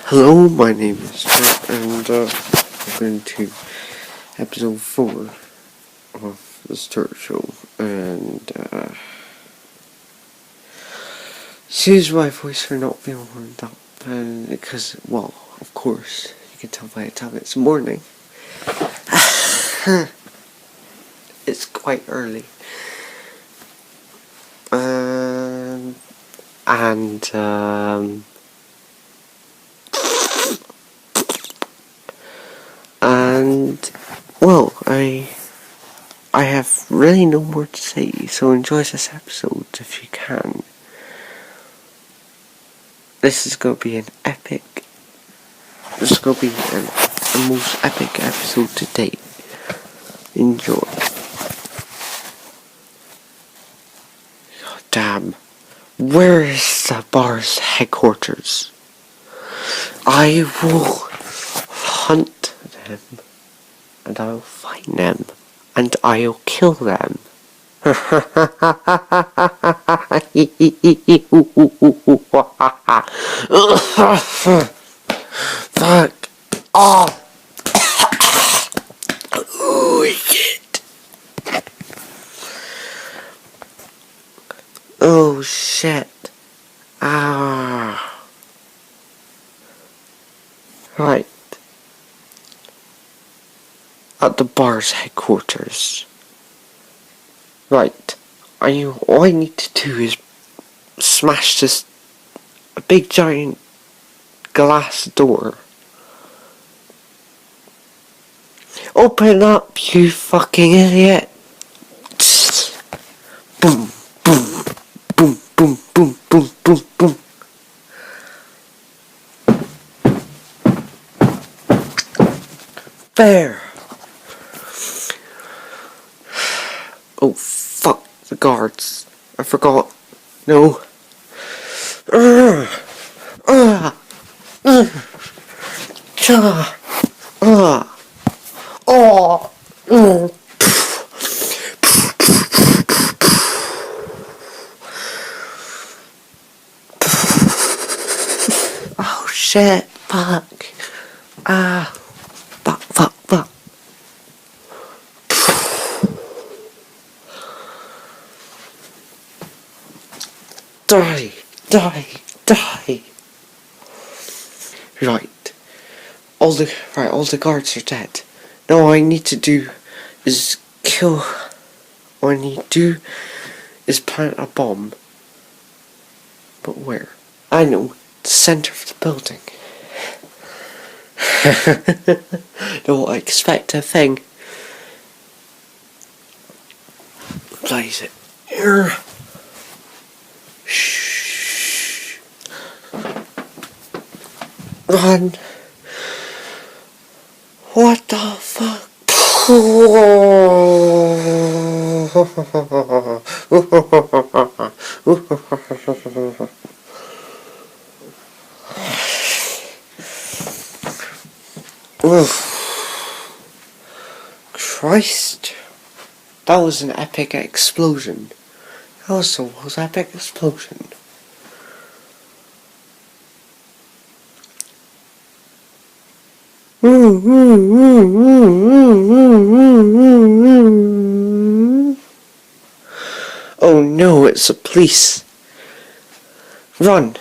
Hello, my name is Stuart, and welcome to episode 4 of the Stuart Show, and excuse my voice for not being warmed up, because, well, of course, you can tell by the time it's morning. It's quite early. And well, I have really no more to say, so enjoy this episode if you can. This is going to be the most epic episode to date. Enjoy. God damn. Where is the bar's headquarters? I will hunt them, and I'll find them, and I'll kill them. Fuck off. Oh shit. Oh shit. Right. At the bar's headquarters. Right. All I need to do is smash this big giant glass door. Open up, you fucking idiot. Boom, boom, boom, boom, boom, boom, boom, boom. There. Oh, fuck the guards. I forgot. No. Oh. Oh shit, fuck. Fuck. Die. Right. All the guards are dead. Now all I need to do is kill. All I need to do is plant a bomb. But where? I know. The center of the building. Don't expect a thing. Place it here. Shh. Run. What the fuck? Christ. That was an epic explosion. That was the most epic explosion. Oh no, it's the police. Run.